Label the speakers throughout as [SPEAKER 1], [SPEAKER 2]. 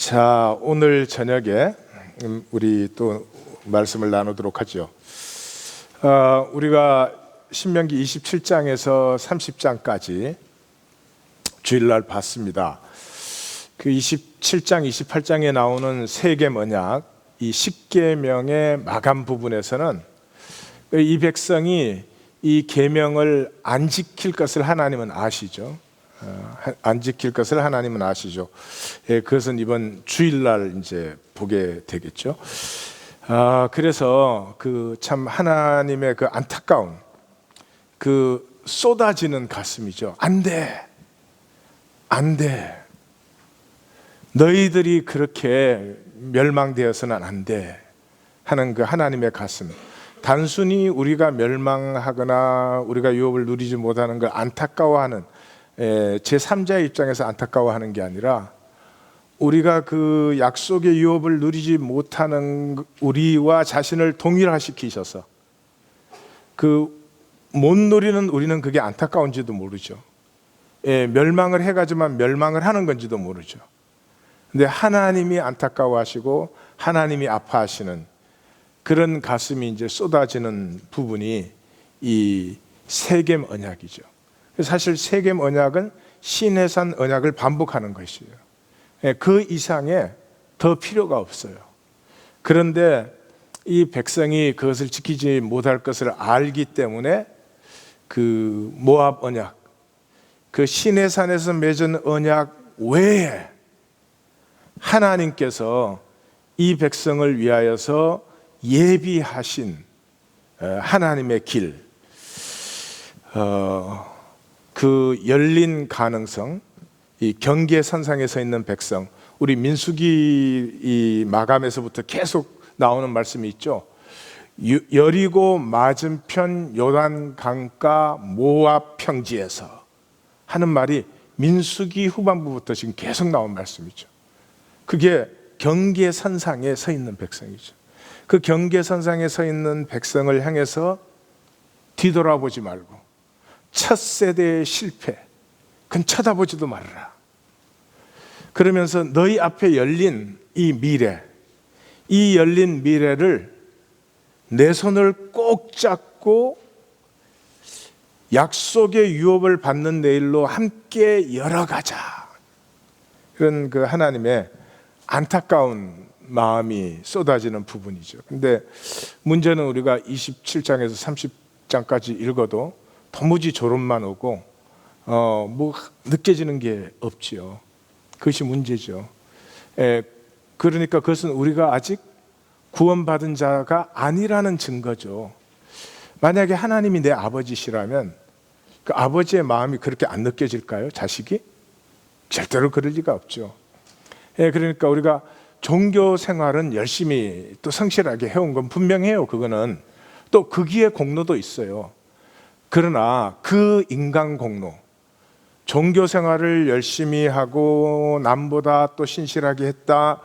[SPEAKER 1] 자, 오늘 저녁에 우리 또 말씀을 나누도록 하죠. 우리가 신명기 27장에서 30장까지 주일날 봤습니다. 그 27장, 28장에 나오는 세겜 언약, 이 10계명의 마감 부분에서는 이 백성이 이 계명을 안 지킬 것을 하나님은 아시죠. 안 지킬 것을 하나님은 아시죠. 그것은 이번 주일날 이제 보게 되겠죠. 그래서 그 참 하나님의 그 안타까운 그 쏟아지는 가슴이죠. 안 돼, 안 돼. 너희들이 그렇게 멸망되어서는 안 돼 하는 그 하나님의 가슴. 단순히 우리가 멸망하거나 우리가 유업을 누리지 못하는 걸 안타까워하는 제3자의 입장에서 안타까워하는 게 아니라 우리가 그 약속의 유업을 누리지 못하는 우리와 자신을 동일화시키셔서 그 못 누리는 우리는 그게 안타까운지도 모르죠. 멸망을 해가지만 멸망을 하는 건지도 모르죠. 근데 하나님이 안타까워하시고 하나님이 아파하시는 그런 가슴이 이제 쏟아지는 부분이 이 세겜 언약이죠. 사실 세겜 언약은 시내산 언약을 반복하는 것이에요. 그 이상의 더 필요가 없어요. 그런데 이 백성이 그것을 지키지 못할 것을 알기 때문에 그 모압 언약, 그 시내산에서 맺은 언약 외에 하나님께서 이 백성을 위하여서 예비하신 하나님의 길, 그 열린 가능성, 이 경계선상에 서 있는 백성, 우리 민수기 이 마감에서부터 계속 나오는 말씀이 있죠. 여리고 맞은편 요단 강가 모압 평지에서 하는 말이 민수기 후반부부터 지금 계속 나온 말씀이죠. 그게 경계선상에 서 있는 백성이죠. 그 경계선상에 서 있는 백성을 향해서 뒤돌아보지 말고 첫 세대의 실패, 그건 쳐다보지도 말아라. 그러면서 너희 앞에 열린 이 미래, 이 열린 미래를 내 손을 꼭 잡고 약속의 유업을 받는 내일로 함께 열어가자. 그런 그 하나님의 안타까운 마음이 쏟아지는 부분이죠. 근데 문제는 우리가 27장에서 30장까지 읽어도 도무지 졸음만 오고 뭐 느껴지는 게 없지요. 그것이 문제죠. 그러니까 그것은 우리가 아직 구원받은 자가 아니라는 증거죠. 만약에 하나님이 내 아버지시라면 그 아버지의 마음이 그렇게 안 느껴질까요? 자식이? 절대로 그럴 리가 없죠. 그러니까 우리가 종교 생활은 열심히 또 성실하게 해온 건 분명해요. 그거는 또 거기에 공로도 있어요. 그러나 그 인간 공로, 종교 생활을 열심히 하고 남보다 또 신실하게 했다,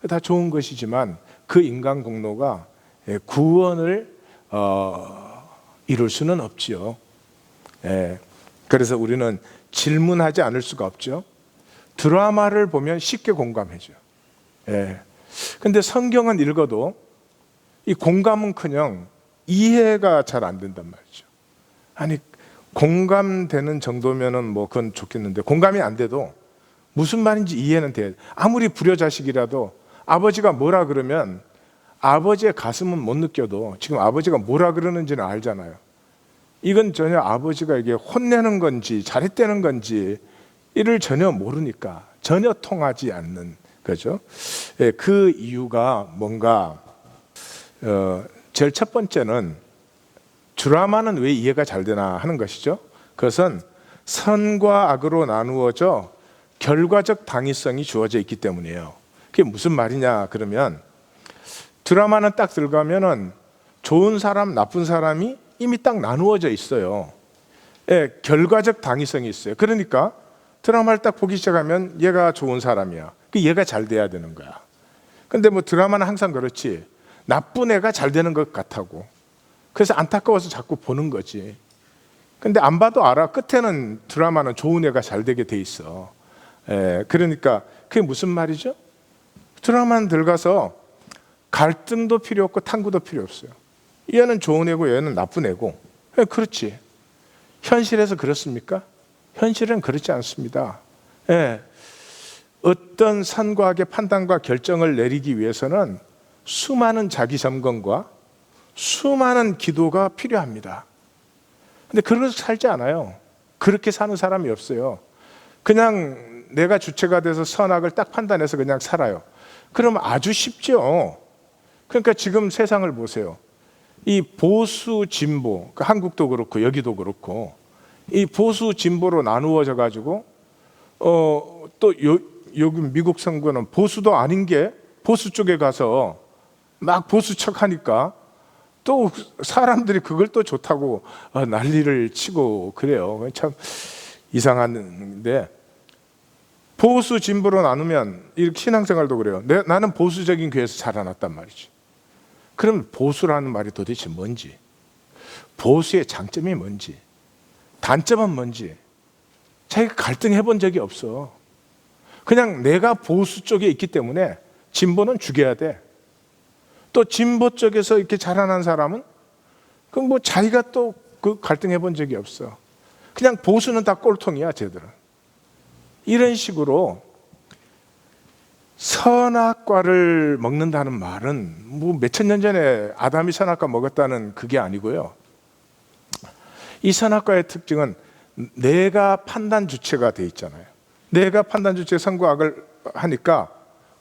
[SPEAKER 1] 다 좋은 것이지만 그 인간 공로가 구원을 이룰 수는 없죠. 그래서 우리는 질문하지 않을 수가 없죠. 드라마를 보면 쉽게 공감해줘요. 근데 성경은 읽어도 이 공감은커녕 이해가 잘 안 된단 말이죠. 아니, 공감되는 정도면은 뭐 그건 좋겠는데 공감이 안 돼도 무슨 말인지 이해는 돼요. 아무리 불효자식이라도 아버지가 뭐라 그러면 아버지의 가슴은 못 느껴도 지금 아버지가 뭐라 그러는지는 알잖아요. 이건 전혀 아버지가 이게 혼내는 건지 잘했다는 건지 이를 전혀 모르니까 전혀 통하지 않는 거죠. 그 이유가 뭔가 제일 첫 번째는 드라마는 왜 이해가 잘 되나 하는 것이죠. 그것은 선과 악으로 나누어져 결과적 당위성이 주어져 있기 때문이에요. 그게 무슨 말이냐 그러면 드라마는 딱 들어가면은 좋은 사람, 나쁜 사람이 이미 딱 나누어져 있어요. 결과적 당위성이 있어요. 그러니까 드라마를 딱 보기 시작하면 얘가 좋은 사람이야. 얘가 잘 돼야 되는 거야. 근데 뭐 드라마는 항상 그렇지. 나쁜 애가 잘 되는 것 같다고. 그래서 안타까워서 자꾸 보는 거지. 근데 안 봐도 알아. 끝에는 드라마는 좋은 애가 잘 되게 돼 있어. 그러니까 그게 무슨 말이죠? 드라마는 들어가서 갈등도 필요 없고 탐구도 필요 없어요. 얘는 좋은 애고 얘는 나쁜 애고. 그렇지. 현실에서 그렇습니까? 현실은 그렇지 않습니다. 예. 어떤 선과 악의 판단과 결정을 내리기 위해서는 수많은 자기 점검과 수많은 기도가 필요합니다. 근데 그렇게 살지 않아요. 그렇게 사는 사람이 없어요. 그냥 내가 주체가 돼서 선악을 딱 판단해서 그냥 살아요. 그럼 아주 쉽죠. 그러니까 지금 세상을 보세요. 이 보수 진보, 한국도 그렇고 여기도 그렇고 이 보수 진보로 나누어져 가지고 또 여기 미국 선거는 보수도 아닌 게 보수 쪽에 가서 막 보수 척하니까 또 사람들이 그걸 또 좋다고 난리를 치고 그래요. 참 이상한데, 보수 진보로 나누면 이렇게 신앙생활도 그래요. 나는 보수적인 교회에서 자라났단 말이지. 그럼 보수라는 말이 도대체 뭔지, 보수의 장점이 뭔지, 단점은 뭔지 자기가 갈등해 본 적이 없어. 그냥 내가 보수 쪽에 있기 때문에 진보는 죽여야 돼. 또 진보 쪽에서 이렇게 자라난 사람은 그럼 뭐 자기가 또 그 갈등해 본 적이 없어. 그냥 보수는 다 꼴통이야, 쟤들은. 이런 식으로 선악과를 먹는다는 말은 뭐 몇천 년 전에 아담이 선악과 먹었다는 그게 아니고요. 이 선악과의 특징은 내가 판단 주체가 돼 있잖아요. 내가 판단 주체 선과 악을 하니까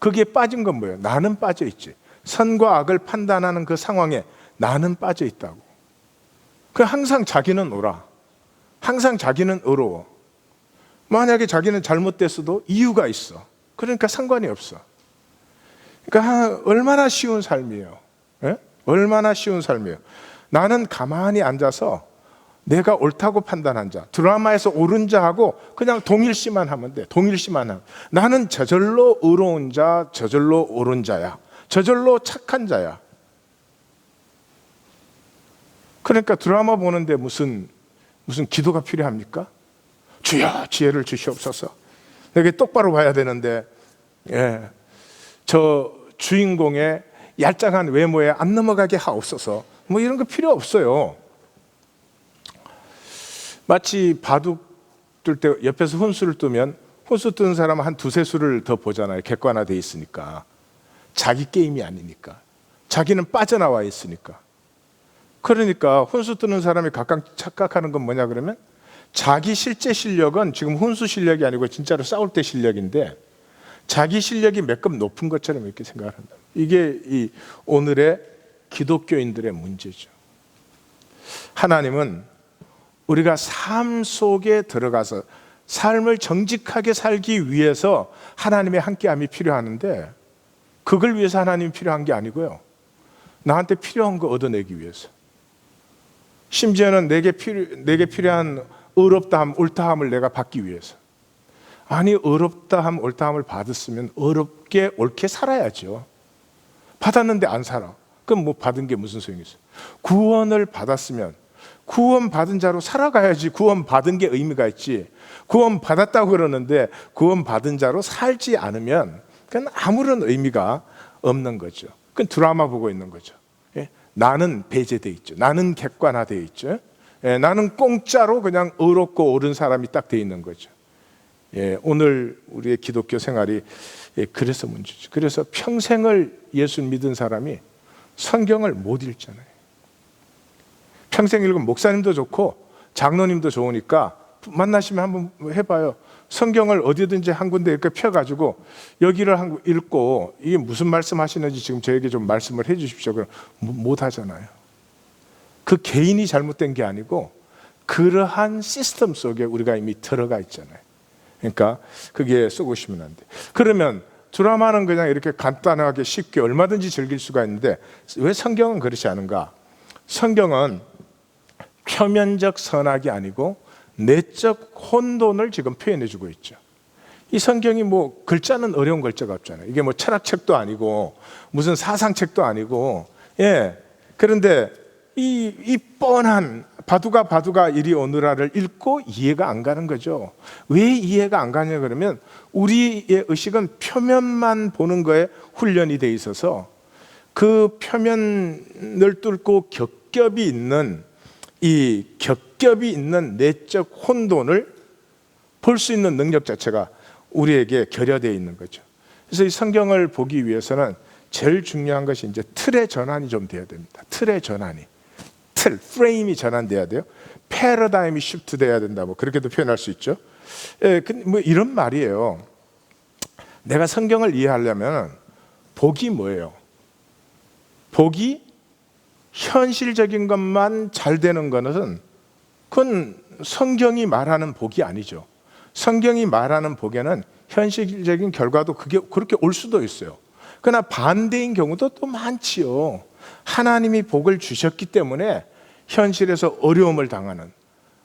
[SPEAKER 1] 거기에 빠진 건 뭐예요? 나는 빠져 있지. 선과 악을 판단하는 그 상황에 나는 빠져 있다고. 그 항상 자기는 옳아. 항상 자기는 의로워. 만약에 자기는 잘못됐어도 이유가 있어. 그러니까 상관이 없어. 그러니까 얼마나 쉬운 삶이에요. 예? 얼마나 쉬운 삶이에요. 나는 가만히 앉아서 내가 옳다고 판단한 자, 드라마에서 옳은 자하고 그냥 동일시만 하면 돼. 동일시만 하면. 나는 저절로 의로운 자, 저절로 옳은 자야. 저절로 착한 자야. 그러니까 드라마 보는데 무슨 기도가 필요합니까? 주여 지혜를 주시옵소서. 내게 똑바로 봐야 되는데, 예, 저 주인공의 얄짱한 외모에 안 넘어가게 하옵소서. 뭐 이런 거 필요 없어요. 마치 바둑 뜰 때 옆에서 혼수를 뜨면 혼수 뜨는 사람은 한 두세 수를 더 보잖아요. 객관화되어 있으니까. 자기 게임이 아니니까. 자기는 빠져나와 있으니까. 그러니까 혼수 뜨는 사람이 각각 착각하는 건 뭐냐 그러면, 자기 실제 실력은 지금 혼수 실력이 아니고 진짜로 싸울 때 실력인데 자기 실력이 몇 급 높은 것처럼 이렇게 생각을 한다. 이게 이 오늘의 기독교인들의 문제죠. 하나님은 우리가 삶 속에 들어가서 삶을 정직하게 살기 위해서 하나님의 함께함이 필요하는데, 그걸 위해서 하나님이 필요한 게 아니고요. 나한테 필요한 거 얻어내기 위해서. 심지어는 내게 필요한 의롭다함, 옳다함을 내가 받기 위해서. 아니, 의롭다함, 옳다함을 받았으면 의롭게 옳게 살아야죠. 받았는데 안 살아. 그럼 뭐 받은 게 무슨 소용이 있어요? 구원을 받았으면 구원 받은 자로 살아가야지. 구원 받은 게 의미가 있지. 구원 받았다고 그러는데 구원 받은 자로 살지 않으면 그건 아무런 의미가 없는 거죠. 그건 드라마 보고 있는 거죠. 예? 나는 배제돼 있죠. 나는 객관화되어 있죠. 예, 나는 공짜로 그냥 의롭고 옳은 사람이 딱 돼 있는 거죠. 예, 오늘 우리의 기독교 생활이 그래서 문제죠. 그래서 평생을 예수 믿은 사람이 성경을 못 읽잖아요. 평생 읽으면 목사님도 좋고 장로님도 좋으니까 만나시면 한번 해봐요. 성경을 어디든지 한 군데 이렇게 펴가지고 여기를 읽고 이게 무슨 말씀 하시는지 지금 저에게 좀 말씀을 해 주십시오. 그럼 못 하잖아요. 그 개인이 잘못된 게 아니고 그러한 시스템 속에 우리가 이미 들어가 있잖아요. 그러니까 그게 쏘고시면 안 돼. 그러면 드라마는 그냥 이렇게 간단하게 쉽게 얼마든지 즐길 수가 있는데 왜 성경은 그렇지 않은가? 성경은 표면적 선악이 아니고 내적 혼돈을 지금 표현해 주고 있죠. 이 성경이 뭐 글자는 어려운 글자가 없잖아요. 이게 뭐 철학책도 아니고 무슨 사상책도 아니고, 예. 그런데 이 뻔한 바두가 이리 오너라를 읽고 이해가 안 가는 거죠. 왜 이해가 안 가냐 그러면 우리의 의식은 표면만 보는 거에 훈련이 돼 있어서 그 표면을 뚫고 겹겹이 있는 내적 혼돈을 볼 수 있는 능력 자체가 우리에게 결여되어 있는 거죠. 그래서 이 성경을 보기 위해서는 제일 중요한 것이 이제 틀의 전환이 좀 돼야 됩니다. 틀의 전환이. 프레임이 전환돼야 돼요. 패러다임이 시프트 돼야 된다. 뭐 그렇게도 표현할 수 있죠. 뭐 이런 말이에요. 내가 성경을 이해하려면 복이 뭐예요? 복이 현실적인 것만 잘 되는 것은 그건 성경이 말하는 복이 아니죠. 성경이 말하는 복에는 현실적인 결과도 그게 그렇게 올 수도 있어요. 그러나 반대인 경우도 또 많지요. 하나님이 복을 주셨기 때문에 현실에서 어려움을 당하는,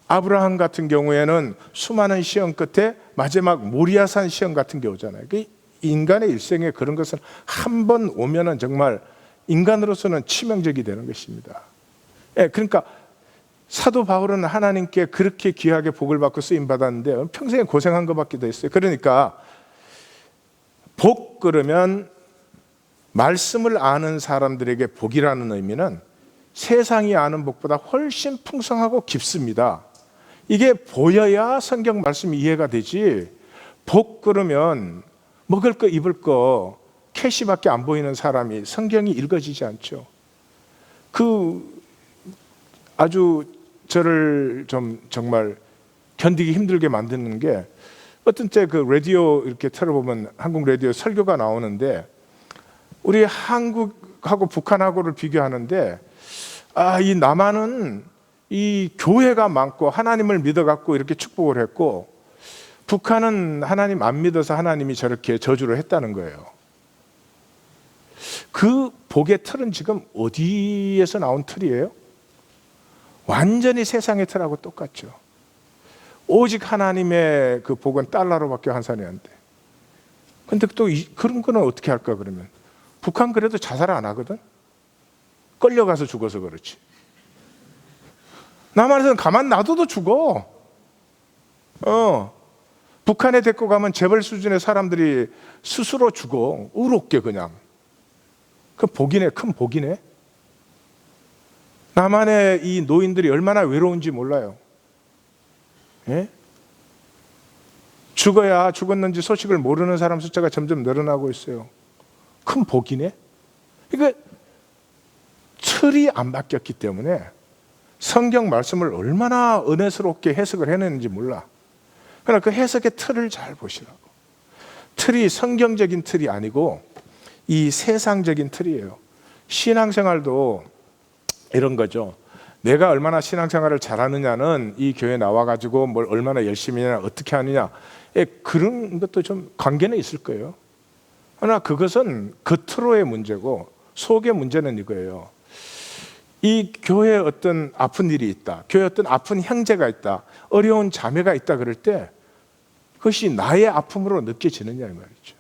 [SPEAKER 1] 아브라함 같은 경우에는 수많은 시험 끝에 마지막 모리아산 시험 같은 게 오잖아요. 인간의 일생에 그런 것은 한 번 오면은 정말 인간으로서는 치명적이 되는 것입니다. 그러니까 사도 바울은 하나님께 그렇게 귀하게 복을 받고 쓰임 받았는데 평생에 고생한 것밖에 더 있어요. 그러니까 복 그러면 말씀을 아는 사람들에게 복이라는 의미는 세상이 아는 복보다 훨씬 풍성하고 깊습니다. 이게 보여야 성경 말씀이 이해가 되지, 복 그러면 먹을 거 입을 거 캐시밖에 안 보이는 사람이 성경이 읽어지지 않죠. 아주 저를 좀 정말 견디기 힘들게 만드는 게, 어떤 때 그 라디오 이렇게 틀어보면 한국 라디오 설교가 나오는데 우리 한국하고 북한하고를 비교하는데 이 남한은 이 교회가 많고 하나님을 믿어갖고 이렇게 축복을 했고, 북한은 하나님 안 믿어서 하나님이 저렇게 저주를 했다는 거예요. 그 복의 틀은 지금 어디에서 나온 틀이에요? 완전히 세상의 틀하고 똑같죠. 오직 하나님의 그 복은 달러로밖에 환산이 안 돼. 근데 또 그런 거는 어떻게 할까 그러면? 북한 그래도 자살 안 하거든? 끌려가서 죽어서 그렇지. 남한에서는 가만 놔둬도 죽어. 북한에 데리고 가면 재벌 수준의 사람들이 스스로 죽어. 의롭게 그냥. 그 복이네, 큰 복이네. 남한의 이 노인들이 얼마나 외로운지 몰라요. 예? 죽어야 죽었는지 소식을 모르는 사람 숫자가 점점 늘어나고 있어요. 큰 복이네. 그러니까 틀이 안 바뀌었기 때문에 성경 말씀을 얼마나 은혜스럽게 해석을 해내는지 몰라. 그러나 그 해석의 틀을 잘 보시라고. 틀이 성경적인 틀이 아니고 이 세상적인 틀이에요. 신앙생활도 이런 거죠. 내가 얼마나 신앙생활을 잘하느냐는 이 교회 나와가지고 뭘 얼마나 열심히 하냐, 어떻게 하느냐, 그런 것도 좀 관계는 있을 거예요. 그러나 그것은 겉으로의 문제고 속의 문제는 이거예요. 이 교회에 어떤 아픈 일이 있다, 교회에 어떤 아픈 형제가 있다, 어려운 자매가 있다 그럴 때 그것이 나의 아픔으로 느껴지느냐 이 말이죠.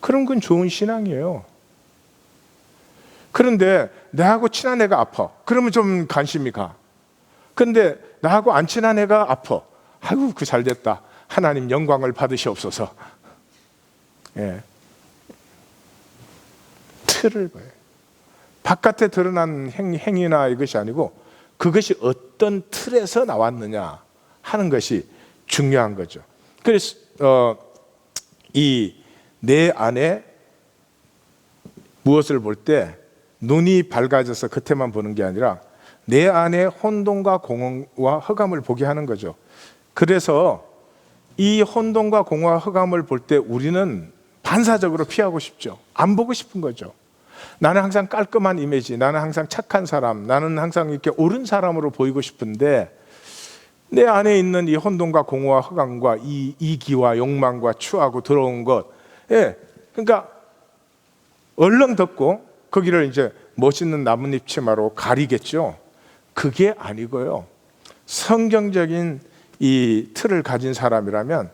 [SPEAKER 1] 그런 건 좋은 신앙이에요. 그런데 나하고 친한 애가 아파. 그러면 좀 관심이 가. 그런데 나하고 안 친한 애가 아파. 아이고 그 잘됐다. 하나님 영광을 받으시옵소서. 예. 틀을 봐요. 바깥에 드러난 행위나 이것이 아니고 그것이 어떤 틀에서 나왔느냐 하는 것이 중요한 거죠. 그래서 이 내 안에 무엇을 볼 때 눈이 밝아져서 겉에만 보는 게 아니라 내 안에 혼돈과 공허와 흑암을 보게 하는 거죠. 그래서 이 혼돈과 공허와 흑암을 볼 때 우리는 반사적으로 피하고 싶죠. 안 보고 싶은 거죠. 나는 항상 깔끔한 이미지, 나는 항상 착한 사람, 나는 항상 이렇게 옳은 사람으로 보이고 싶은데 내 안에 있는 이 혼돈과 공허와 흑암과 이 이기와 욕망과 추하고 더러운 것, 그러니까 얼렁 덮고 거기를 이제 멋있는 나뭇잎 치마로 가리겠죠. 그게 아니고요. 성경적인 이 틀을 가진 사람이라면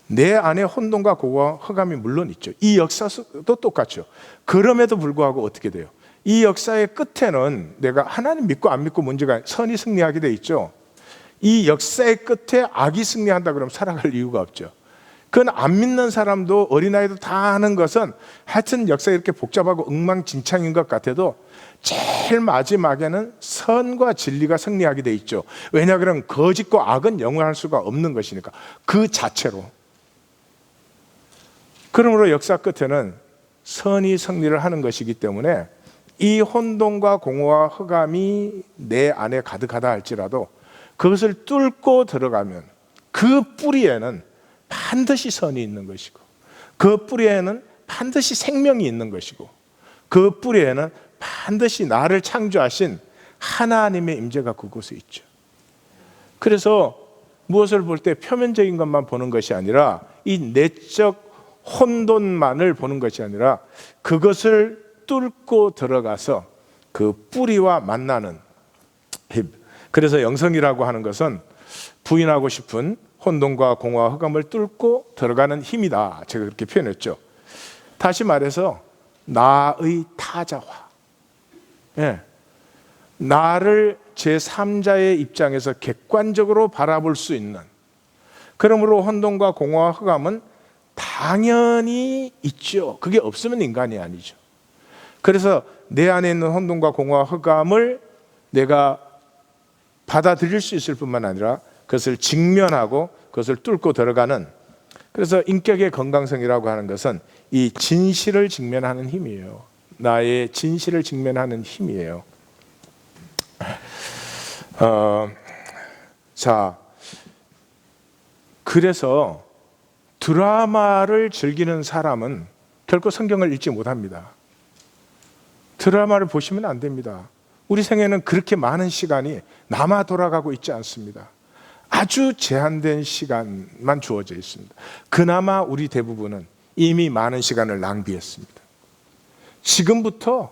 [SPEAKER 1] 내 안에 혼돈과 공허와 흑암이 물론 있죠. 이 역사도 똑같죠. 그럼에도 불구하고 어떻게 돼요? 이 역사의 끝에는 내가 하나님 믿고 안 믿고 문제가 아니라 선이 승리하게 돼 있죠. 이 역사의 끝에 악이 승리한다 그러면 살아갈 이유가 없죠. 그건 안 믿는 사람도 어린아이도 다 아는 것은 하여튼 역사가 이렇게 복잡하고 엉망진창인 것 같아도 제일 마지막에는 선과 진리가 승리하게 돼 있죠. 왜냐 그러면 거짓과 악은 영원할 수가 없는 것이니까, 그 자체로. 그러므로 역사 끝에는 선이 승리를 하는 것이기 때문에 이 혼돈과 공허와 흑암이 내 안에 가득하다 할지라도 그것을 뚫고 들어가면 그 뿌리에는 반드시 선이 있는 것이고, 그 뿌리에는 반드시 생명이 있는 것이고, 그 뿌리에는 반드시 나를 창조하신 하나님의 임재가 그곳에 있죠. 그래서 무엇을 볼 때 표면적인 것만 보는 것이 아니라 이 내적 혼돈만을 보는 것이 아니라 그것을 뚫고 들어가서 그 뿌리와 만나는 힘. 그래서 영성이라고 하는 것은 부인하고 싶은 혼돈과 공허와 흑암을 뚫고 들어가는 힘이다. 제가 그렇게 표현했죠. 다시 말해서 나의 타자화, 나를 제3자의 입장에서 객관적으로 바라볼 수 있는, 그러므로 혼돈과 공허와 흑암은 당연히 있죠. 그게 없으면 인간이 아니죠. 그래서 내 안에 있는 혼돈과 공허와 흑암을 내가 받아들일 수 있을 뿐만 아니라 그것을 직면하고 그것을 뚫고 들어가는, 그래서 인격의 건강성이라고 하는 것은 이 진실을 직면하는 힘이에요. 나의 진실을 직면하는 힘이에요. 자, 그래서 드라마를 즐기는 사람은 결코 성경을 읽지 못합니다. 드라마를 보시면 안 됩니다. 우리 생에는 그렇게 많은 시간이 남아 돌아가고 있지 않습니다. 아주 제한된 시간만 주어져 있습니다. 그나마 우리 대부분은 이미 많은 시간을 낭비했습니다. 지금부터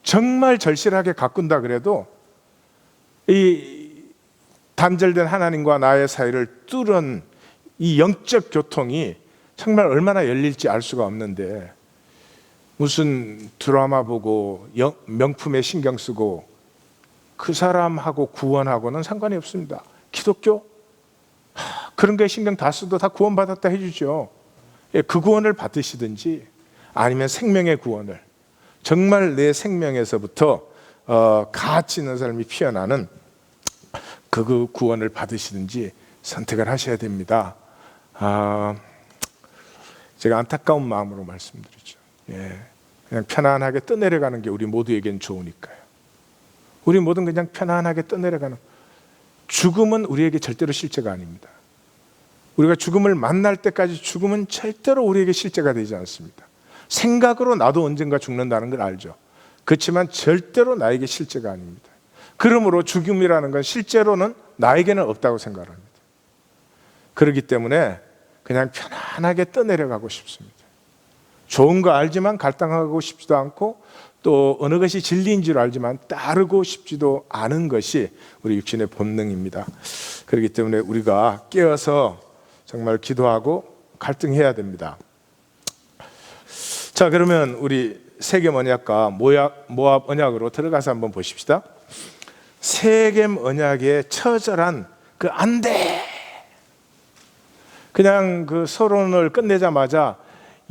[SPEAKER 1] 정말 절실하게 가꾼다 그래도 이 단절된 하나님과 나의 사이를 뚫은 이 영적 교통이 정말 얼마나 열릴지 알 수가 없는데, 무슨 드라마 보고 명품에 신경 쓰고 그 사람하고 구원하고는 상관이 없습니다. 기독교? 그런 거에 신경 다 써도 다 구원받았다 해주죠. 그 구원을 받으시든지 아니면 생명의 구원을, 정말 내 생명에서부터 가치 있는 삶이 피어나는 그 구원을 받으시든지 선택을 하셔야 됩니다. 제가 안타까운 마음으로 말씀드리죠. 그냥 편안하게 떠내려가는 게 우리 모두에겐 좋으니까요. 우리 모두 그냥 편안하게 떠내려가는, 죽음은 우리에게 절대로 실제가 아닙니다. 우리가 죽음을 만날 때까지 죽음은 절대로 우리에게 실제가 되지 않습니다. 생각으로 나도 언젠가 죽는다는 걸 알죠. 그렇지만 절대로 나에게 실제가 아닙니다. 그러므로 죽음이라는 건 실제로는 나에게는 없다고 생각합니다. 그렇기 때문에 그냥 편안하게 떠내려가고 싶습니다. 좋은 거 알지만 갈등하고 싶지도 않고, 또 어느 것이 진리인 줄 알지만 따르고 싶지도 않은 것이 우리 육신의 본능입니다. 그렇기 때문에 우리가 깨어서 정말 기도하고 갈등해야 됩니다. 자, 그러면 우리 세겜 언약과 모압 언약으로 들어가서 한번 보십시다. 세겜 언약의 처절한 그 안 돼! 그냥 그 서론을 끝내자마자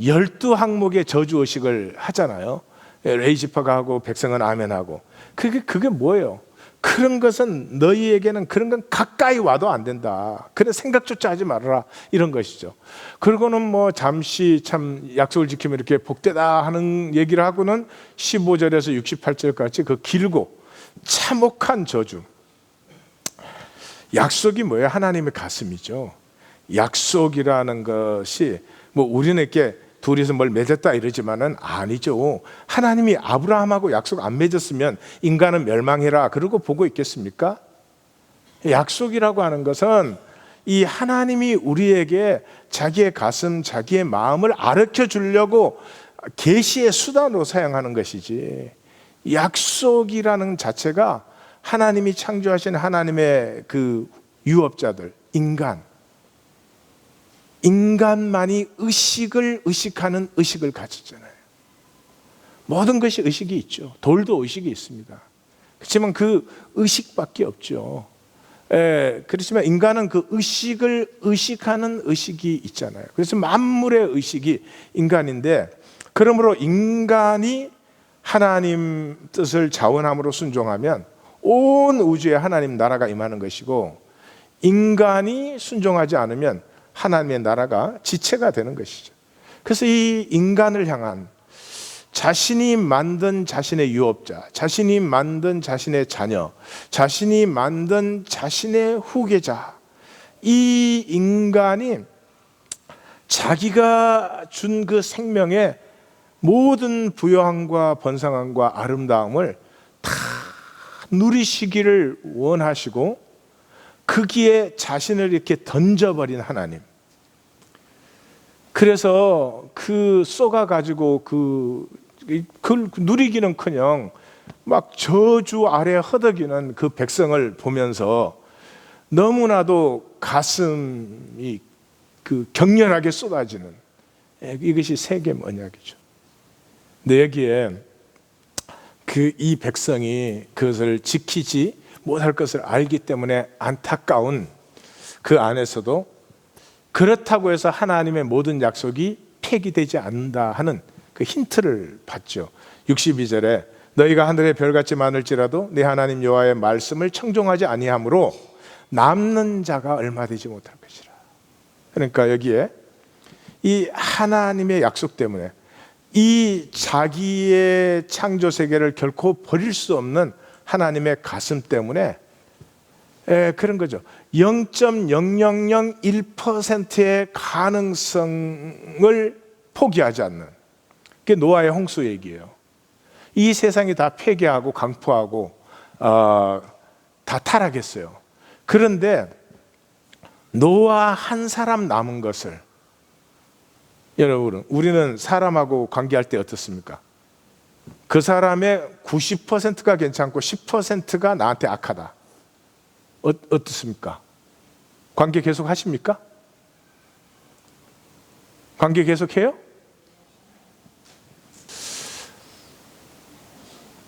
[SPEAKER 1] 12항목의 저주의식을 하잖아요. 레이지파가 하고 백성은 아멘하고. 그게 뭐예요? 그런 것은 너희에게는 그런 건 가까이 와도 안 된다. 그래 생각조차 하지 말아라. 이런 것이죠. 그리고는 뭐 잠시 참 약속을 지키면 이렇게 복되다 하는 얘기를 하고는 15절에서 68절까지 그 길고 참혹한 저주. 약속이 뭐예요? 하나님의 가슴이죠. 약속이라는 것이 뭐 우리는 이렇게 둘이서 뭘 맺었다 이러지만은 아니죠. 하나님이 아브라함하고 약속 안 맺었으면 인간은 멸망해라 그러고 보고 있겠습니까? 약속이라고 하는 것은 이 하나님이 우리에게 자기의 가슴, 자기의 마음을 가르쳐 주려고 계시의 수단으로 사용하는 것이지, 약속이라는 자체가 하나님이 창조하신 하나님의 그 유업자들, 인간만이 의식을 가지잖아요. 모든 것이 의식이 있죠. 돌도 의식이 있습니다. 그렇지만 그 의식밖에 없죠. 그렇지만 인간은 그 의식을 의식하는 의식이 있잖아요. 그래서 만물의 의식이 인간인데, 그러므로 인간이 하나님 뜻을 자원함으로 순종하면 온 우주에 하나님 나라가 임하는 것이고, 인간이 순종하지 않으면 하나님의 나라가 지체가 되는 것이죠. 그래서 이 인간을 향한, 자신이 만든 자신의 유업자, 자신이 만든 자신의 자녀, 자신이 만든 자신의 후계자, 이 인간이 자기가 준 그 생명의 모든 부요함과 번성함과 아름다움을 다 누리시기를 원하시고 거기에 자신을 이렇게 던져버린 하나님. 그래서 그 쏘가가지고 그걸 누리기는커녕 막 저주 아래 허덕이는 그 백성을 보면서 너무나도 가슴이 그 격렬하게 쏟아지는, 이것이 세겜 언약이죠. 근데 여기에 이 백성이 그것을 지키지 못할 것을 알기 때문에 안타까운 그 안에서도, 그렇다고 해서 하나님의 모든 약속이 폐기되지 않는다 하는 그 힌트를 받죠. 62절에 너희가 하늘의 별같이 많을지라도 네 하나님 여호와의 말씀을 청종하지 아니하므로 남는 자가 얼마 되지 못할 것이라. 그러니까 여기에 이 하나님의 약속 때문에, 이 자기의 창조 세계를 결코 버릴 수 없는 하나님의 가슴 때문에 그런 거죠. 0.0001%의 가능성을 포기하지 않는, 그게 노아의 홍수 얘기예요. 이 세상이 다 폐기하고 강포하고 다 타락했어요. 그런데 노아 한 사람 남은 것을, 여러분, 우리는 사람하고 관계할 때 어떻습니까? 그 사람의 90%가 괜찮고 10%가 나한테 악하다. 어떻습니까? 관계 계속 하십니까? 관계 계속 해요?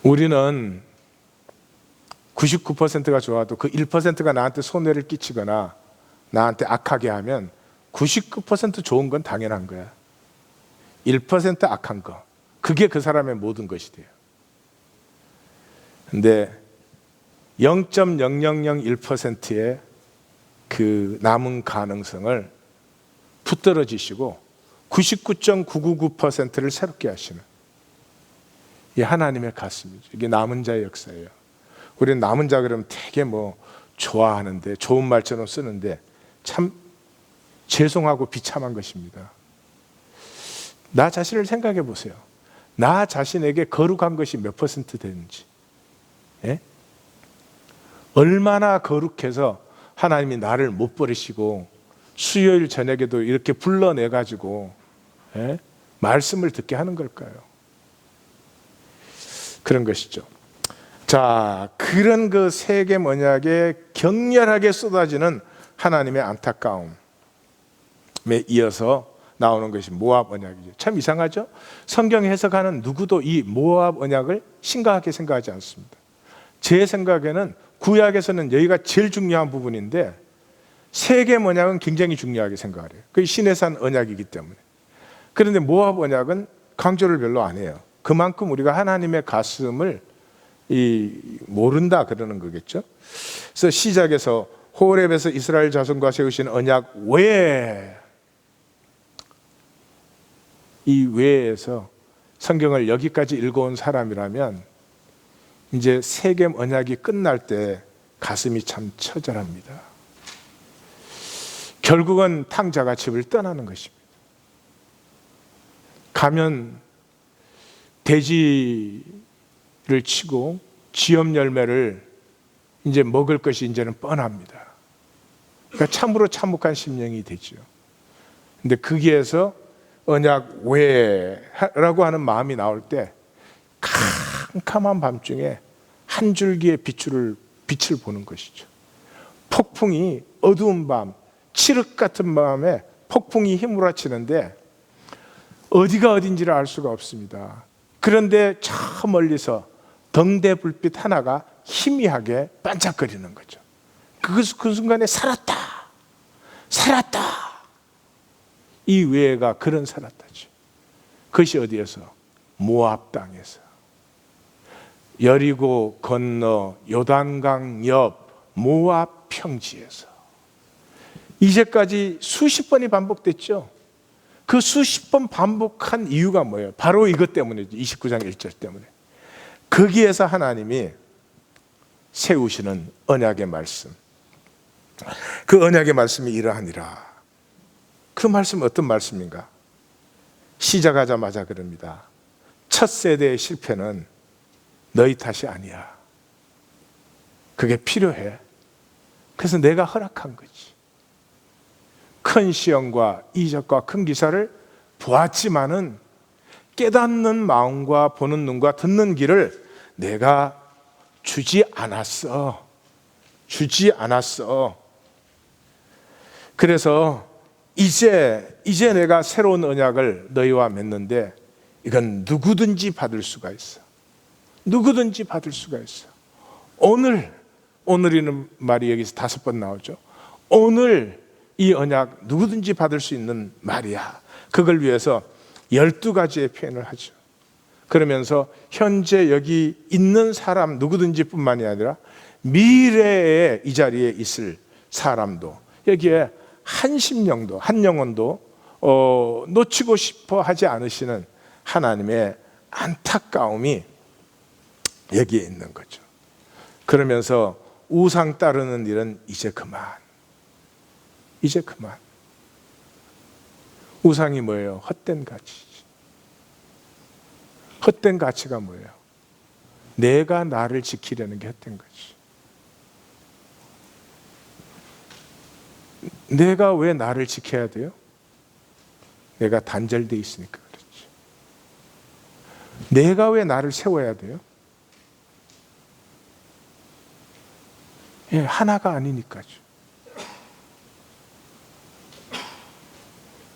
[SPEAKER 1] 우리는 99%가 좋아도 그 1%가 나한테 손해를 끼치거나 나한테 악하게 하면 99% 좋은 건 당연한 거야. 1% 악한 거, 그게 그 사람의 모든 것이 돼요. 근데 0.0001%의 그 남은 가능성을 붙들어지시고 99.999%를 새롭게 하시는, 이 하나님의 가슴이죠. 이게 남은 자의 역사예요. 우리는 남은 자 그러면 되게 좋아하는데, 좋은 말처럼 쓰는데 참 죄송하고 비참한 것입니다. 나 자신을 생각해 보세요. 나 자신에게 거룩한 것이 몇 퍼센트 되는지. 예? 얼마나 거룩해서 하나님이 나를 못 버리시고 수요일 저녁에도 이렇게 불러내가지고 말씀을 듣게 하는 걸까요? 그런 것이죠. 자, 그런 그 세겜 언약에 격렬하게 쏟아지는 하나님의 안타까움에 이어서 나오는 것이 모압 언약이죠. 참 이상하죠? 성경 해석하는 누구도 이 모압 언약을 심각하게 생각하지 않습니다. 제 생각에는 구약에서는 여기가 제일 중요한 부분인데 세겜 언약은 굉장히 중요하게 생각을 해요. 그게 시내산 언약이기 때문에. 그런데 모압 언약은 강조를 별로 안 해요. 그만큼 우리가 하나님의 가슴을 모른다 그러는 거겠죠. 그래서 시작에서 호렙에서 이스라엘 자손과 세우신 언약 외에, 이 외에서 성경을 여기까지 읽어온 사람이라면 이제 세겜 언약이 끝날 때 가슴이 참 처절합니다. 결국은 탕자가 집을 떠나는 것입니다. 가면 돼지를 치고 지엽 열매를 이제 먹을 것이 이제는 뻔합니다. 그러니까 참으로 참혹한 심령이 되죠. 근데 거기에서 언약 외라고 하는 마음이 나올 때 캄캄한 밤중에 한 줄기의 빛을 보는 것이죠. 폭풍이, 어두운 밤, 칠흑 같은 밤에 폭풍이 휘몰아치는데 어디가 어딘지를 알 수가 없습니다. 그런데 저 멀리서 등대 불빛 하나가 희미하게 반짝거리는 거죠. 그 순간에 살았다, 살았다. 이 외가 그런 살았다죠. 그것이 어디에서? 모압 땅에서. 여리고 건너 요단강 옆 모압 평지에서. 이제까지 수십 번이 반복됐죠. 그 수십 번 반복한 이유가 뭐예요? 바로 이것 때문이죠. 29장 1절 때문에. 거기에서 하나님이 세우시는 언약의 말씀, 그 언약의 말씀이 이러하니라. 그 말씀은 어떤 말씀인가? 시작하자마자 그럽니다. 첫 세대의 실패는 너희 탓이 아니야. 그게 필요해. 그래서 내가 허락한 거지. 큰 시험과 이적과 큰 기사를 보았지만은 깨닫는 마음과 보는 눈과 듣는 귀를 내가 주지 않았어. 주지 않았어. 그래서 이제 내가 새로운 언약을 너희와 맺는데 이건 누구든지 받을 수가 있어. 누구든지 받을 수가 있어. 오늘이라는 말이 여기서 5번 나오죠. 오늘 이 언약 누구든지 받을 수 있는 말이야. 그걸 위해서 12가지의 표현을 하죠. 그러면서 현재 여기 있는 사람 누구든지 뿐만이 아니라 미래에 이 자리에 있을 사람도 여기에 한 심령도 한 영혼도 놓치고 싶어 하지 않으시는 하나님의 안타까움이 여기에 있는 거죠. 그러면서 우상 따르는 일은 이제 그만. 이제 그만. 우상이 뭐예요? 헛된 가치지. 헛된 가치가 뭐예요? 내가 나를 지키려는 게 헛된 거지. 내가 왜 나를 지켜야 돼요? 내가 단절되어 있으니까 그렇지. 내가 왜 나를 세워야 돼요? 예, 하나가 아니니까죠.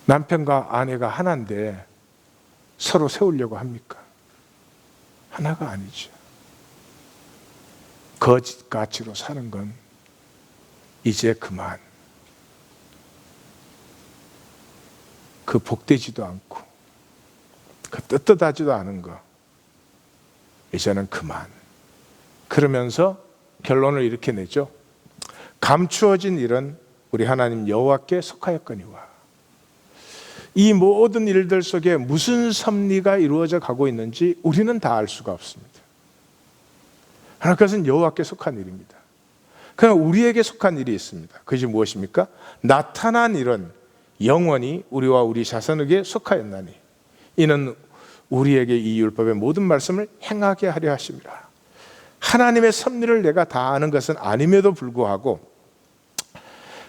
[SPEAKER 1] 남편과 아내가 하나인데 서로 세우려고 합니까? 하나가 아니죠. 거짓 가치로 사는 건 이제 그만. 그 복되지도 않고 그 떳떳하지도 않은 거 이제는 그만. 그러면서 결론을 이렇게 내죠. 감추어진 일은 우리 하나님 여호와께 속하였거니와. 이 모든 일들 속에 무슨 섭리가 이루어져 가고 있는지 우리는 다 알 수가 없습니다. 그러나 그것은 여호와께 속한 일입니다. 그러나 우리에게 속한 일이 있습니다. 그것이 무엇입니까? 나타난 일은 영원히 우리와 우리 자손에게 속하였나니 이는 우리에게 이 율법의 모든 말씀을 행하게 하려 하심이라. 하나님의 섭리를 내가 다 아는 것은 아님에도 불구하고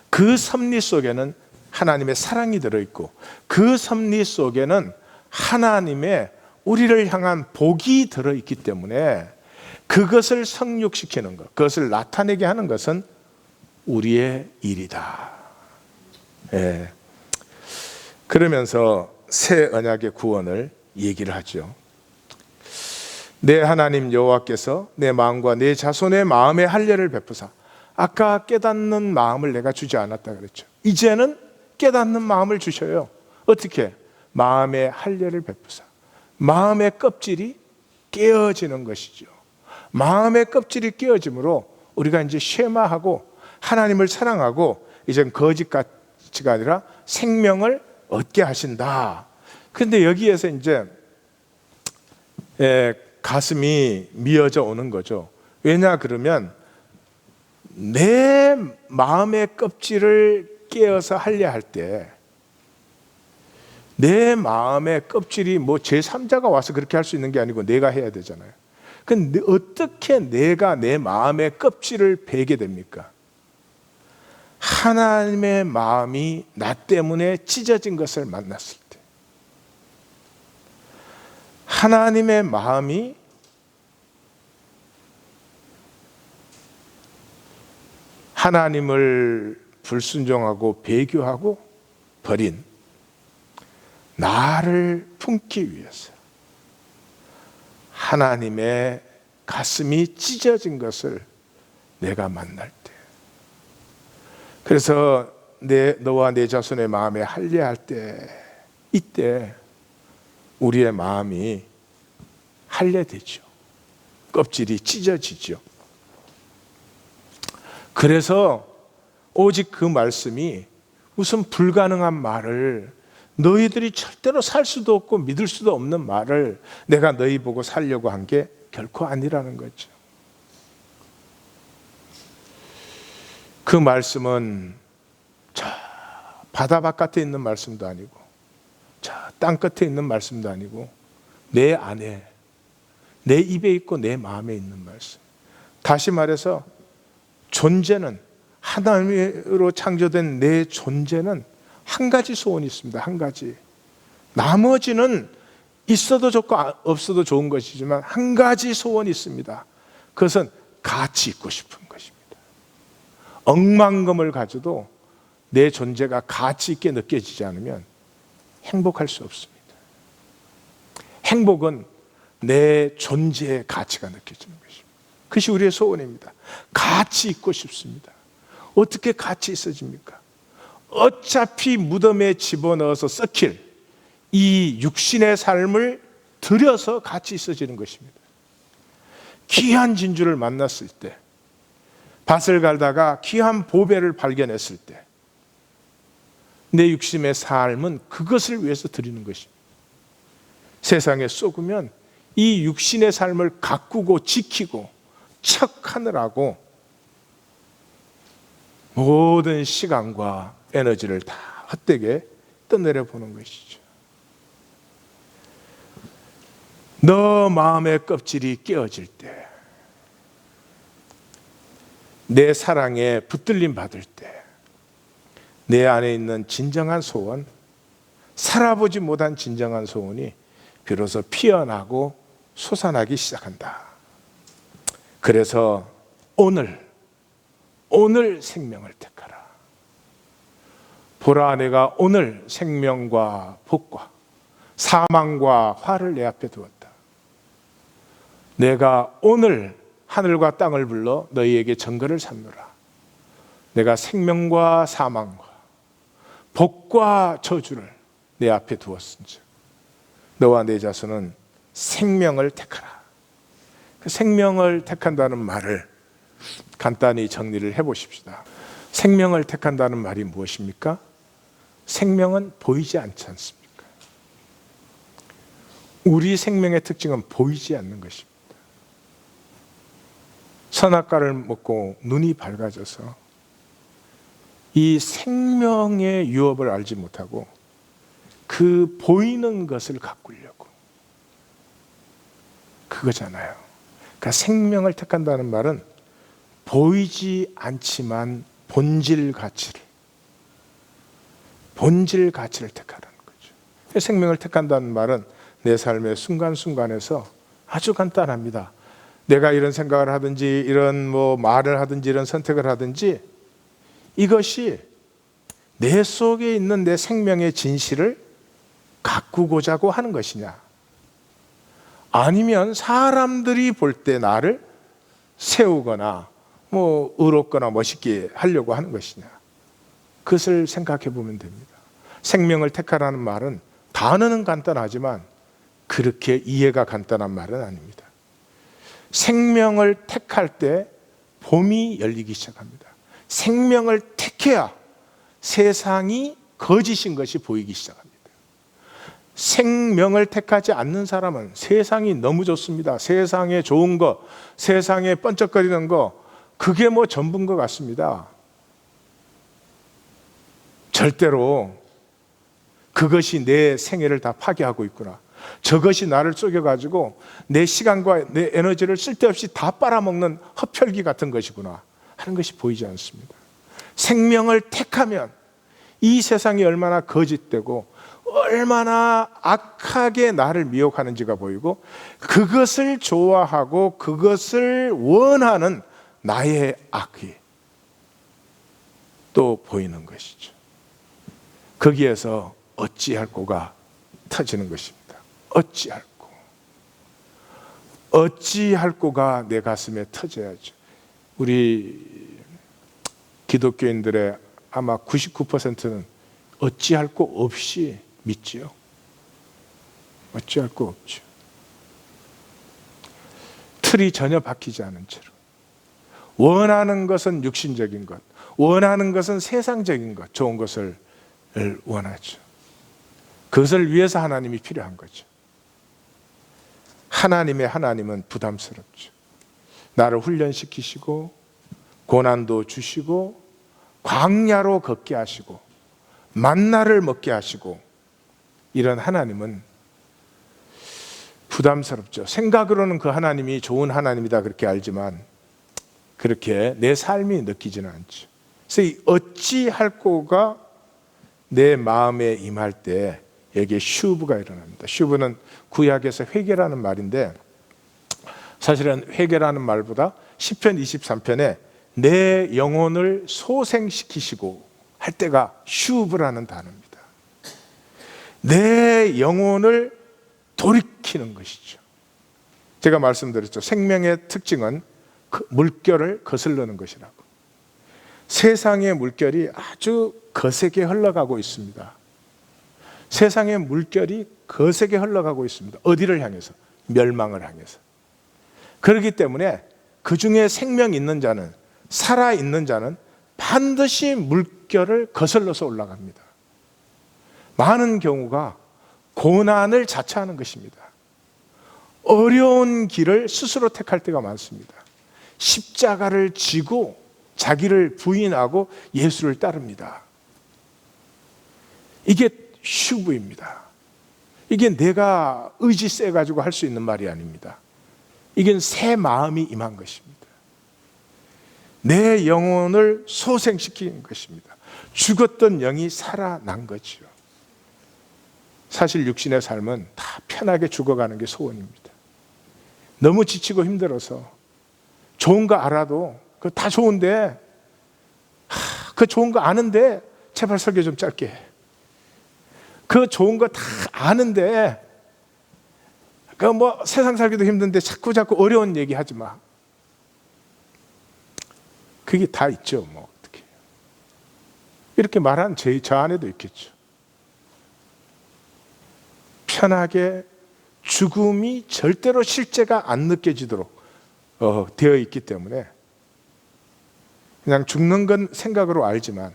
[SPEAKER 1] 그 섭리 속에는 하나님의 사랑이 들어있고 그 섭리 속에는 하나님의 우리를 향한 복이 들어있기 때문에 그것을 성육시키는 것, 그것을 나타내게 하는 것은 우리의 일이다. 예. 그러면서 새 언약의 구원을 얘기를 하죠. 내 하나님 여호와께서 내 마음과 내 자손의 마음에 할례를 베푸사. 아까 깨닫는 마음을 내가 주지 않았다 그랬죠. 이제는 깨닫는 마음을 주셔요. 어떻게? 마음의 할례를 베푸사. 마음의 껍질이 깨어지는 것이죠. 마음의 껍질이 깨어짐으로 우리가 이제 쉐마하고 하나님을 사랑하고 이젠 거짓 가치가 아니라 생명을 얻게 하신다. 그런데 여기에서 이제 가슴이 미어져 오는 거죠. 왜냐 그러면 내 마음의 껍질을 깨어서 할례할 때 내 마음의 껍질이 뭐 제3자가 와서 그렇게 할 수 있는 게 아니고 내가 해야 되잖아요. 근데 어떻게 내가 내 마음의 껍질을 베게 됩니까? 하나님의 마음이 나 때문에 찢어진 것을 만났을 때, 하나님의 마음이 하나님을 불순종하고 배교하고 버린 나를 품기 위해서 하나님의 가슴이 찢어진 것을 내가 만날 때, 그래서 너와 내 자손의 마음에 할례할 때, 이때 우리의 마음이 할례되죠. 껍질이 찢어지죠. 그래서 오직 그 말씀이 무슨 불가능한 말을, 너희들이 절대로 살 수도 없고 믿을 수도 없는 말을 내가 너희 보고 살려고 한 게 결코 아니라는 거죠. 그 말씀은 저 바다 바깥에 있는 말씀도 아니고 저 땅 끝에 있는 말씀도 아니고 내 안에, 내 입에 있고 내 마음에 있는 말씀. 다시 말해서 존재는, 하나님으로 창조된 내 존재는 한 가지 소원이 있습니다. 한 가지. 나머지는 있어도 좋고 없어도 좋은 것이지만 한 가지 소원이 있습니다. 그것은 같이 있고 싶은 것입니다. 억만금을 가져도 내 존재가 가치 있게 느껴지지 않으면 행복할 수 없습니다. 행복은 내 존재의 가치가 느껴지는 것입니다. 그것이 우리의 소원입니다. 같이 있고 싶습니다. 어떻게 같이 있어집니까? 어차피 무덤에 집어넣어서 썩힐 이 육신의 삶을 들여서 같이 있어지는 것입니다. 귀한 진주를 만났을 때, 밭을 갈다가 귀한 보배를 발견했을 때, 내 육신의 삶은 그것을 위해서 드리는 것입니다. 세상에 쏘으면 이 육신의 삶을 가꾸고 지키고 척하느라고 모든 시간과 에너지를 다 헛되게 떠내려 보는 것이죠. 너 마음의 껍질이 깨어질 때, 내 사랑에 붙들림 받을 때, 내 안에 있는 진정한 소원, 살아보지 못한 진정한 소원이 비로소 피어나고 솟아나기 시작한다. 그래서 오늘 생명을 택하라. 보라, 내가 오늘 생명과 복과 사망과 화를 내 앞에 두었다. 내가 오늘 하늘과 땅을 불러 너희에게 증거를 삼노라. 내가 생명과 사망과 복과 저주를 내 앞에 두었은즉 너와 내 자손은 생명을 택하라. 그 생명을 택한다는 말을 간단히 정리를 해보십시다. 생명을 택한다는 말이 무엇입니까? 생명은 보이지 않지 않습니까? 우리 생명의 특징은 보이지 않는 것입니다. 선악과를 먹고 눈이 밝아져서 이 생명의 유업을 알지 못하고 그 보이는 것을 가꾸려고, 그거잖아요. 그러니까 생명을 택한다는 말은 보이지 않지만 본질 가치를 택하라는 거죠. 생명을 택한다는 말은 내 삶의 순간순간에서 아주 간단합니다. 내가 이런 생각을 하든지 이런 말을 하든지 이런 선택을 하든지 이것이 내 속에 있는 내 생명의 진실을 가꾸고자 하는 것이냐, 아니면 사람들이 볼 때 나를 세우거나 의롭거나 멋있게 하려고 하는 것이냐, 그것을 생각해 보면 됩니다. 생명을 택하라는 말은 단어는 간단하지만 그렇게 이해가 간단한 말은 아닙니다. 생명을 택할 때 봄이 열리기 시작합니다. 생명을 택해야 세상이 거짓인 것이 보이기 시작합니다. 생명을 택하지 않는 사람은 세상이 너무 좋습니다. 세상에 좋은 거, 세상에 번쩍거리는 거, 그게 전부인 것 같습니다. 절대로 그것이 내 생애를 다 파괴하고 있구나, 저것이 나를 쪼개가지고 내 시간과 내 에너지를 쓸데없이 다 빨아먹는 흡혈귀 같은 것이구나 하는 것이 보이지 않습니다. 생명을 택하면 이 세상이 얼마나 거짓되고 얼마나 악하게 나를 미혹하는지가 보이고, 그것을 좋아하고 그것을 원하는 나의 악이 또 보이는 것이죠. 거기에서 어찌할 고가 터지는 것입니다. 어찌할 고. 어찌할꼬가 내 가슴에 터져야죠. 우리 기독교인들의 아마 99%는 어찌할꼬 없이 믿지요. 어찌할꼬 없죠. 틀이 전혀 박히지 않은 채로 원하는 것은 육신적인 것, 원하는 것은 세상적인 것, 좋은 것을 원하죠. 그것을 위해서 하나님이 필요한 거죠. 하나님은 부담스럽죠. 나를 훈련시키시고 고난도 주시고 광야로 걷게 하시고 만나를 먹게 하시고, 이런 하나님은 부담스럽죠. 생각으로는 그 하나님이 좋은 하나님이다 그렇게 알지만 그렇게 내 삶이 느끼지는 않죠. 그래서 이 어찌할꼬가 내 마음에 임할 때 여기에 슈브가 일어납니다. 슈브는 구약에서 회개라는 말인데, 사실은 회개라는 말보다 시편 23편에 내 영혼을 소생시키시고 할 때가 슈브라는 단어입니다. 내 영혼을 돌이키는 것이죠. 제가 말씀드렸죠. 생명의 특징은 물결을 거스르는 것이라고. 세상의 물결이 아주 거세게 흘러가고 있습니다. 세상의 물결이 거세게 흘러가고 있습니다. 어디를 향해서? 멸망을 향해서. 그렇기 때문에 그 중에 생명 있는 자는, 살아있는 자는 반드시 물결을 거슬러서 올라갑니다. 많은 경우가 고난을 자처하는 것입니다. 어려운 길을 스스로 택할 때가 많습니다. 십자가를 지고 자기를 부인하고 예수를 따릅니다. 이게 슈브입니다. 이게 내가 의지 세가지고 할 수 있는 말이 아닙니다. 이게 새 마음이 임한 것입니다. 내 영혼을 소생시키는 것입니다. 죽었던 영이 살아난 거죠. 사실 육신의 삶은 다 편하게 죽어가는 게 소원입니다. 너무 지치고 힘들어서 좋은 거 알아도 그거 다 좋은데, 그 좋은 거 아는데 제발 설교 좀 짧게 해. 그 좋은 거 다 아는데 그 뭐 세상 살기도 힘든데 자꾸 어려운 얘기 하지 마. 그게 다 있죠. 뭐 어떻게 이렇게 말하는 저 안에도 있겠죠. 편하게 죽음이 절대로 실제가 안 느껴지도록 되어 있기 때문에 그냥 죽는 건 생각으로 알지만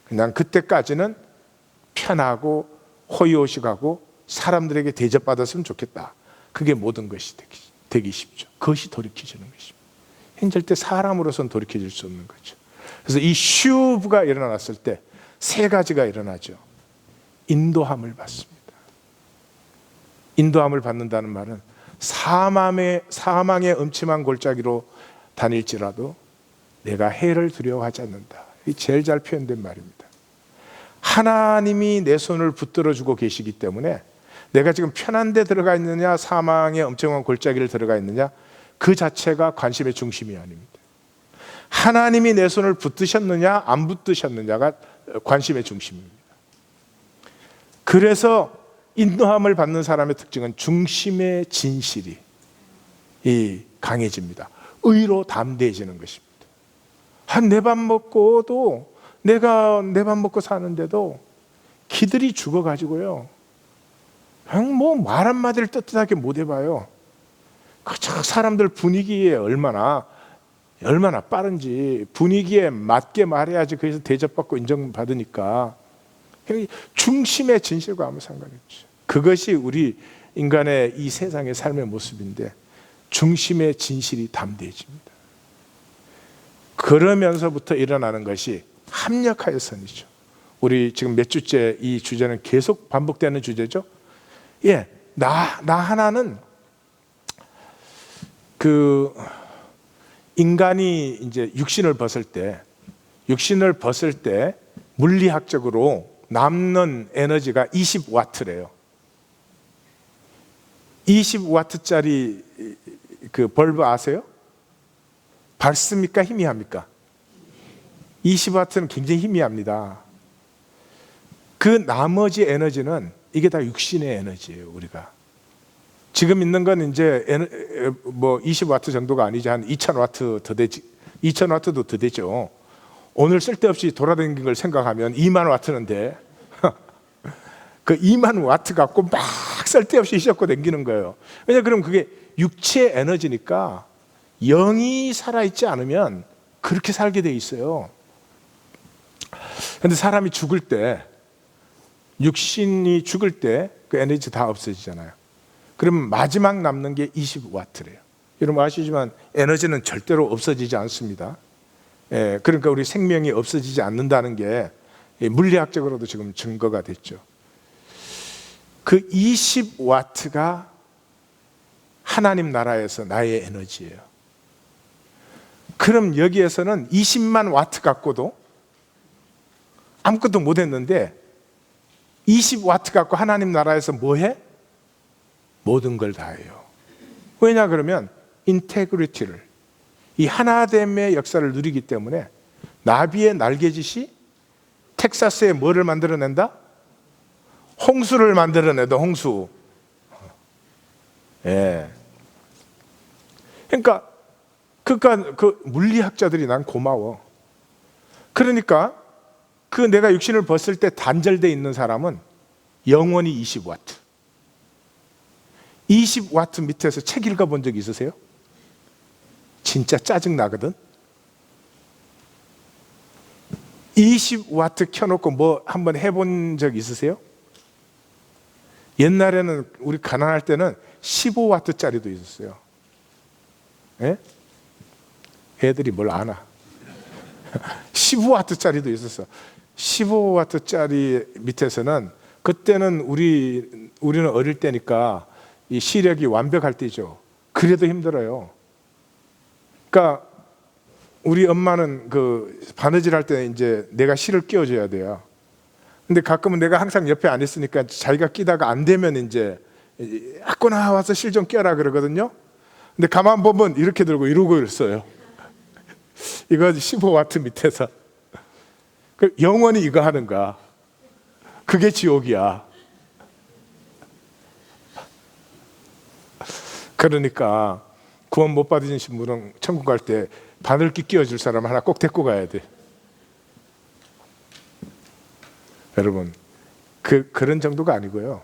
[SPEAKER 1] 그냥 그때까지는 편하고 호의호식하고 사람들에게 대접받았으면 좋겠다. 그게 모든 것이 되기 쉽죠. 그것이 돌이켜지는 것입니다. 절대 사람으로서는 돌이켜질 수 없는 거죠. 그래서 이 슈브가 일어났을 때 세 가지가 일어나죠. 인도함을 받습니다. 인도함을 받는다는 말은 사망의 음침한 골짜기로 다닐지라도 내가 해를 두려워하지 않는다. 이 제일 잘 표현된 말입니다. 하나님이 내 손을 붙들어주고 계시기 때문에 내가 지금 편한 데 들어가 있느냐 사망의 엄청난 골짜기를 들어가 있느냐, 그 자체가 관심의 중심이 아닙니다. 하나님이 내 손을 붙드셨느냐 안 붙드셨느냐가 관심의 중심입니다. 그래서 인도함을 받는 사람의 특징은 중심의 진실이 강해집니다. 의로 담대해지는 것입니다. 한 내 밥 먹고도, 내가 내 밥 먹고 사는데도 기들이 죽어가지고요, 그냥 뭐 말 한마디를 떳떳하게 못 해봐요. 사람들 분위기에 얼마나 빠른지, 분위기에 맞게 말해야지 그래서 대접받고 인정받으니까 중심의 진실과 아무 상관이 없죠. 그것이 우리 인간의 이 세상의 삶의 모습인데, 중심의 진실이 담대해집니다. 그러면서부터 일어나는 것이 합력하여 선이죠. 우리 지금 몇 주째 이 주제는 계속 반복되는 주제죠. 나 하나는 인간이 이제 육신을 벗을 때 물리학적으로 남는 에너지가 20와트래요. 20와트짜리 그 벌브 아세요? 밝습니까? 희미합니까? 20와트는 굉장히 희미합니다. 그 나머지 에너지는 이게 다 육신의 에너지예요. 우리가 지금 있는 건 이제 뭐 20와트 정도가 아니지 한 2000와트 더 되지. 2000와트도 더 되죠. 오늘 쓸데없이 돌아다니는 걸 생각하면 2만 와트는 돼. 그 2만 와트 갖고 막 쓸데없이 휘젓고 다니는 거예요. 왜냐 그럼 그게 육체의 에너지니까 영이 살아있지 않으면 그렇게 살게 돼 있어요. 근데 사람이 죽을 때, 육신이 죽을 때 그 에너지 다 없어지잖아요. 그럼 마지막 남는 게 20와트래요. 여러분 아시지만 에너지는 절대로 없어지지 않습니다. 그러니까 우리 생명이 없어지지 않는다는 게 물리학적으로도 지금 증거가 됐죠. 그 20와트가 하나님 나라에서 나의 에너지예요. 그럼 여기에서는 20만 와트 갖고도 아무것도 못 했는데 20와트 갖고 하나님 나라에서 뭐 해? 모든 걸 다 해요. 왜냐 그러면 인테그리티를, 이 하나됨의 역사를 누리기 때문에 나비의 날개짓이 텍사스에 뭐를 만들어낸다? 홍수를 만들어내도 홍수. 예. 그러니까 그 물리학자들이 난 고마워. 그러니까 그 내가 육신을 벗을 때 단절되어 있는 사람은 영원히 20와트. 20와트 밑에서 책 읽어본 적 있으세요? 진짜 짜증 나거든. 20와트 켜놓고 뭐 한번 해본 적 있으세요? 옛날에는 우리 가난할 때는 15와트짜리도 있었어요. 예? 애들이 뭘 아나? 15와트짜리도 있었어. 15와트짜리 밑에서는, 그때는 우리는 어릴 때니까 이 시력이 완벽할 때죠. 그래도 힘들어요. 그러니까 우리 엄마는 그 바느질 할 때 이제 내가 실을 끼워줘야 돼요. 근데 가끔은 내가 항상 옆에 안 있으니까 자기가 끼다가 안 되면 이제 아꼬나 와서 실 좀 껴라 그러거든요. 근데 가만 보면 이렇게 들고 이러고 있어요. 이거 15와트 밑에서. 영원히 이거 하는 거야. 그게 지옥이야. 그러니까 구원 못 받으신 분은 천국 갈 때 바늘기 끼워줄 사람 하나 꼭 데리고 가야 돼. 여러분, 그런 정도가 아니고요.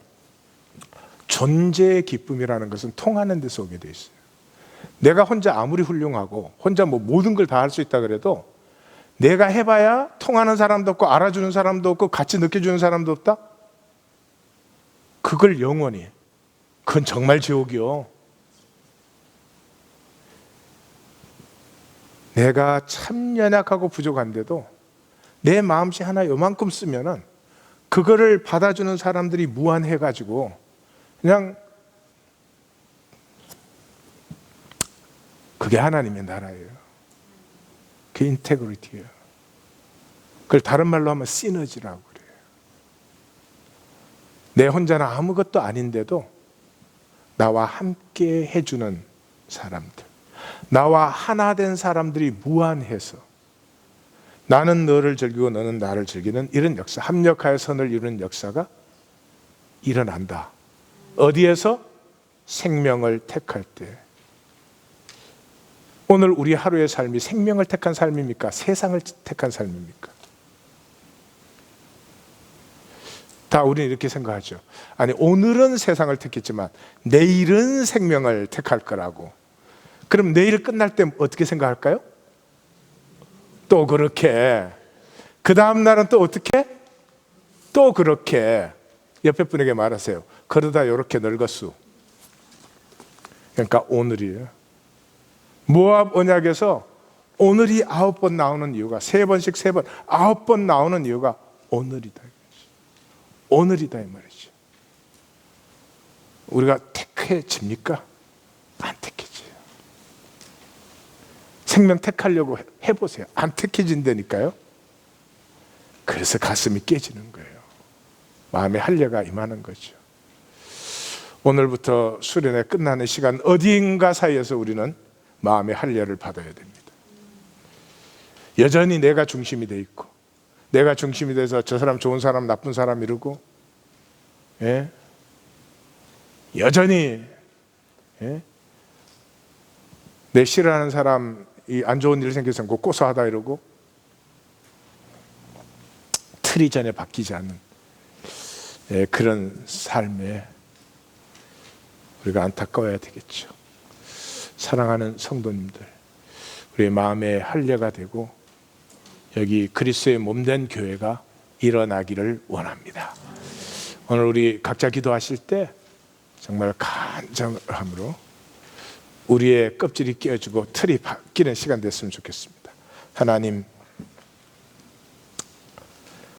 [SPEAKER 1] 존재의 기쁨이라는 것은 통하는 데서 오게 돼 있어요. 내가 혼자 아무리 훌륭하고 혼자 뭐 모든 걸 다 할 수 있다 그래도 내가 해봐야 통하는 사람도 없고 알아주는 사람도 없고 같이 느껴주는 사람도 없다? 그걸 영원히, 그건 정말 지옥이요. 내가 참 연약하고 부족한데도 내 마음씨 하나 요만큼 쓰면은 그거를 받아주는 사람들이 무한해가지고 그냥 그게 하나님의 나라예요. 그 인테그리티예요. 그걸 다른 말로 하면 시너지라고 그래요. 내 혼자는 아무것도 아닌데도 나와 함께 해주는 사람들, 나와 하나 된 사람들이 무한해서 나는 너를 즐기고 너는 나를 즐기는 이런 역사, 합력하여 선을 이루는 역사가 일어난다. 어디에서? 생명을 택할 때. 오늘 우리 하루의 삶이 생명을 택한 삶입니까? 세상을 택한 삶입니까? 다 우리는 이렇게 생각하죠. 아니, 오늘은 세상을 택했지만 내일은 생명을 택할 거라고. 그럼 내일 끝날 때 어떻게 생각할까요? 또 그렇게. 그 다음 날은 또 어떻게? 또 그렇게. 옆에 분에게 말하세요. 그러다 이렇게 늙었수. 그러니까 오늘이에요. 모압 언약에서 오늘이 9번 나오는 이유가, 3번씩 3번 9번 나오는 이유가 오늘이다. 오늘이다 이 말이죠. 우리가 택해집니까? 안 택해져요. 생명 택하려고 해보세요. 안 택해진다니까요. 그래서 가슴이 깨지는 거예요. 마음의 할례가 임하는 거죠. 오늘부터 수련회 끝나는 시간 어딘가 사이에서 우리는 마음의 할례를 받아야 됩니다. 여전히 내가 중심이 돼 있고, 내가 중심이 돼서 저 사람 좋은 사람 나쁜 사람 이러고, 예? 여전히 예? 내 싫어하는 사람이 안 좋은 일 생겨서 고소하다 이러고 틀이 전에 바뀌지 않는 그런 삶에 우리가 안타까워야 되겠죠. 사랑하는 성도님들, 우리의 마음의 할례가 되고 여기 그리스도의 몸된 교회가 일어나기를 원합니다. 오늘 우리 각자 기도하실 때 정말 간절함으로 우리의 껍질이 깨어지고 틀이 바뀌는 시간 됐으면 좋겠습니다. 하나님,